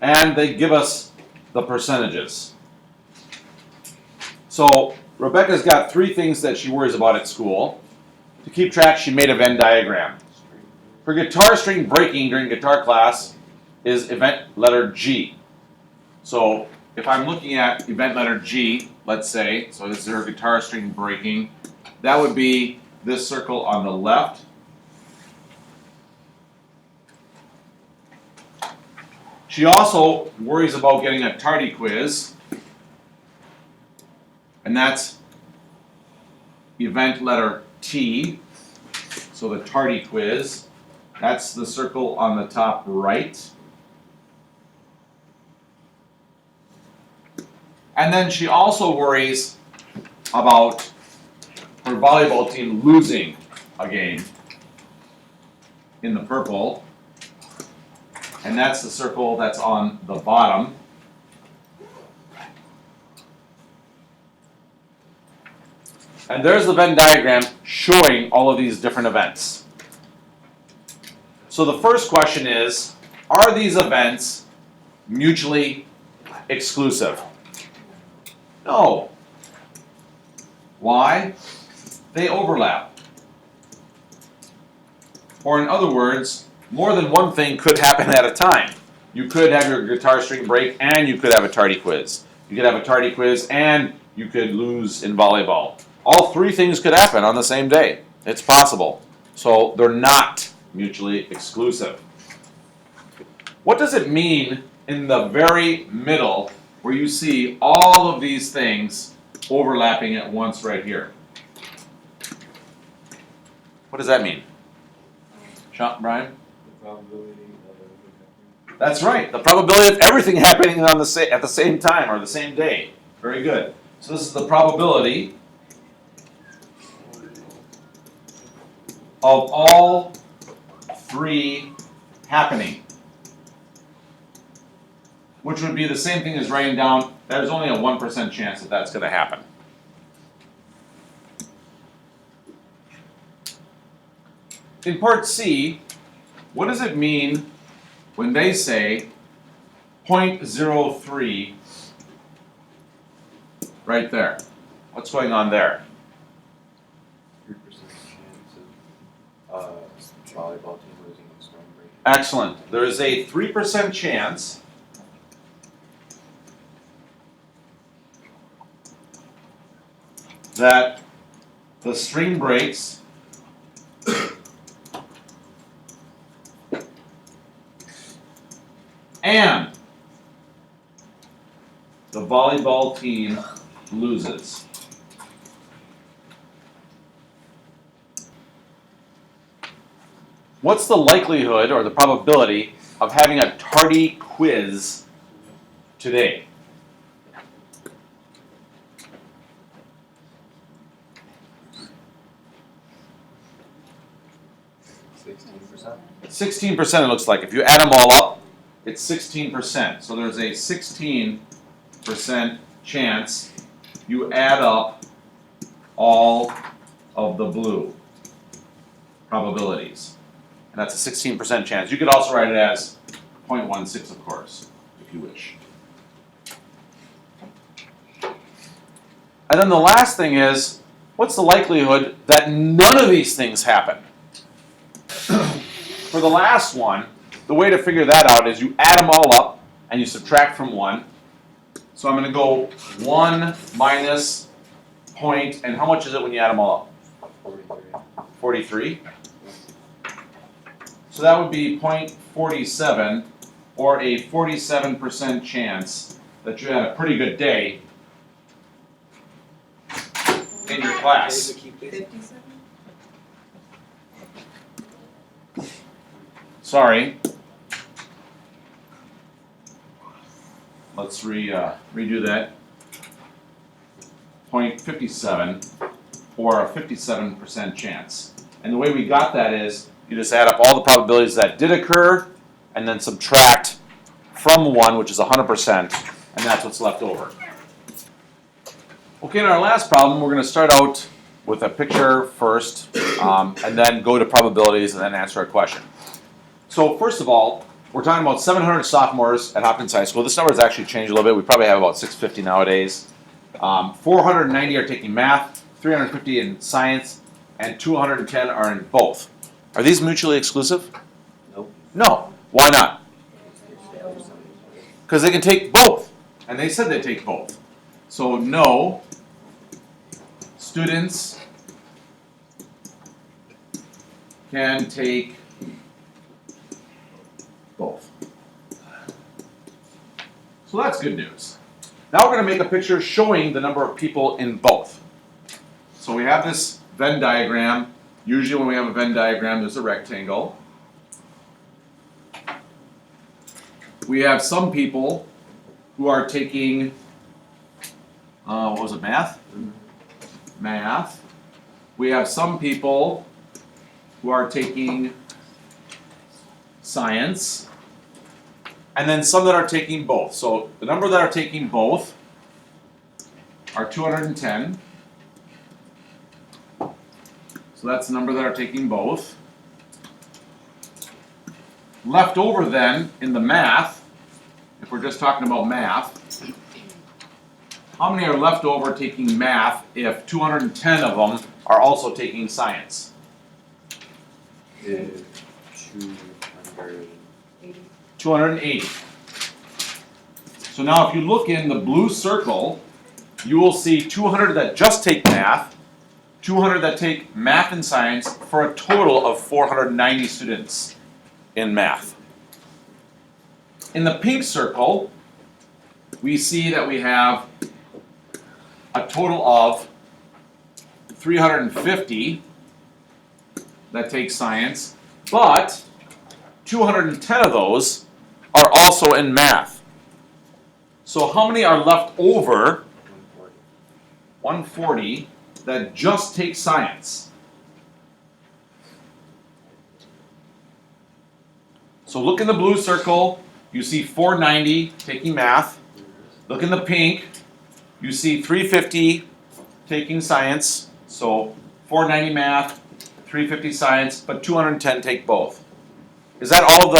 and they give us the percentages. So Rebecca's got 3 things that she worries about at school. To keep track, she made a Venn diagram. Her guitar string breaking during guitar class is event letter G. So if I'm looking at event letter G, let's say, so this is her guitar string breaking, that would be this circle on the left. She also worries about getting a tardy quiz, and that's event letter T, so the tardy quiz. That's the circle on the top right. And then she also worries about her volleyball team losing a game in the purple. And that's the circle that's on the bottom. And there's the Venn diagram showing all of these different events. So the first question is, are these events mutually exclusive? No. Why? They overlap. Or in other words, more than one thing could happen at a time. You could have your guitar string break and you could have a tardy quiz. You could have a tardy quiz and you could lose in volleyball. All 3 things could happen on the same day. It's possible. So they're not mutually exclusive. What does it mean in the very middle where you see all of these things overlapping at once right here? What does that mean? Sean, Brian? Probability of everything happening. That's right. The probability of everything happening on at the same time or the same day. Very good. So this is the probability of all 3 happening, which would be the same thing as writing down there's only a 1% chance that that's going to happen. In part C, what does it mean when they say 0.03 right there? What's going on there? 3% chance of volleyball team losing in storm break. Excellent. There is a 3% chance that the string breaks and the volleyball team loses. What's the likelihood or the probability of having a tardy quiz today? %. 16% it looks like. If you add them all up, it's 16%. So there's a 16% chance you add up all of the blue probabilities. And that's a 16% chance. You could also write it as 0.16, of course, if you wish. And then the last thing is, what's the likelihood that none of these things happen? For the last one, the way to figure that out is you add them all up and you subtract from 1. So I'm going to go 1 minus point, and how much is it when you add them all up? 43. So that would be 0.47, or a 47% chance that you had a pretty good day in your class. 57? Sorry. Let's redo that. 0.57, or a 57% chance. And the way we got that is you just add up all the probabilities that did occur and then subtract from 1, which is 100%, and that's what's left over. Okay, in our last problem, we're going to start out with a picture first, and then go to probabilities and then answer a question. So first of all, we're talking about 700 sophomores at Hopkins High School. This number has actually changed a little bit. We probably have about 650 nowadays. 490 are taking math, 350 in science, and 210 are in both. Are these mutually exclusive? Nope. No. Why not? Because they can take both. And they said they take both. So no, students can take both. So that's good news. Now we're going to make a picture showing the number of people in both. So we have this Venn diagram. Usually when we have a Venn diagram, there's a rectangle. We have some people who are taking, what was it, math? Math. We have some people who are taking science, and then some that are taking both. So the number that are taking both are 210. So that's the number that are taking both. Left over then in the math, if we're just talking about math, how many are left over taking math if 210 of them are also taking science? 280. So now if you look in the blue circle, you will see 200 that just take math, 200 that take math and science, for a total of 490 students in math. In the pink circle, we see that we have a total of 350 that take science, but 210 of those are also in math. So how many are left over? 140 that just take science. So look in the blue circle, you see 490 taking math. Look in the pink, you see 350 taking science. So 490 math, 350 science, but 210 take both. Is that all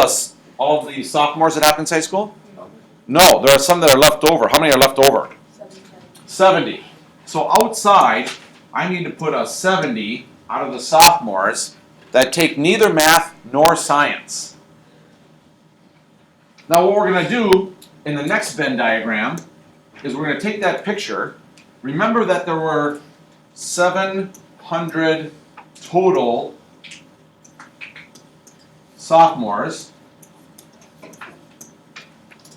of the sophomores at Hopkins High School? No, there are some that are left over. How many are left over? 70. So outside, I need to put a 70 out of the sophomores that take neither math nor science. Now what we're going to do in the next Venn diagram is we're going to take that picture. Remember that there were 700 total sophomores.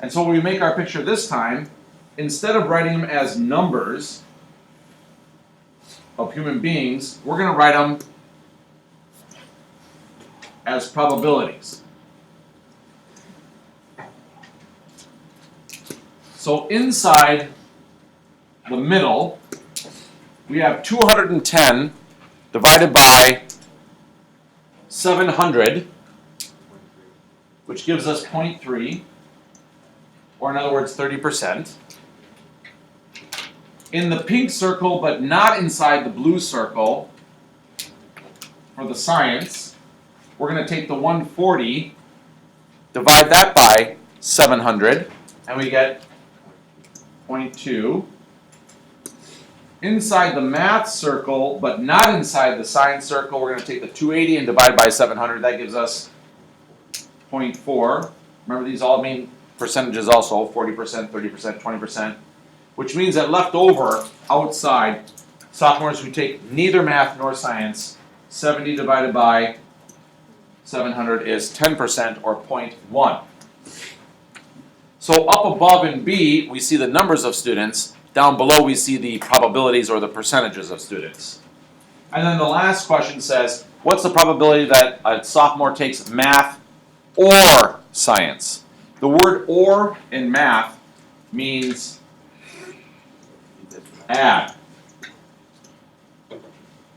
And so when we make our picture this time, instead of writing them as numbers of human beings, we're going to write them as probabilities. So inside the middle, we have 210 divided by 700, which gives us 0.3. Or in other words, 30%. In the pink circle, but not inside the blue circle, for the science, we're going to take the 140, divide that by 700, and we get 0.2. Inside the math circle, but not inside the science circle, we're going to take the 280 and divide by 700. That gives us 0.4. Remember, these all mean percentages also, 40%, 30%, 20%, which means that left over outside, sophomores who take neither math nor science, 70 divided by 700 is 10% or 0.1. So up above in B, we see the numbers of students. Down below, we see the probabilities or the percentages of students. And then the last question says, what's the probability that a sophomore takes math or science? The word "or" in math means add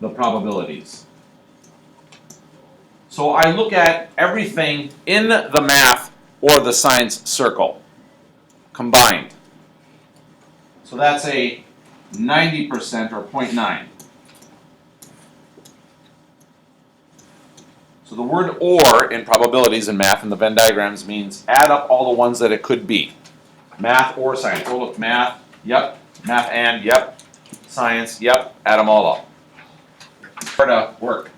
the probabilities. So I look at everything in the math or the science circle combined. So that's a 90% or 0.9. So the word or in probabilities in math and the Venn diagrams means add up all the ones that it could be. Math or science. Oh look, math, yep. Math and, yep. Science, yep. Add them all up. Where to work.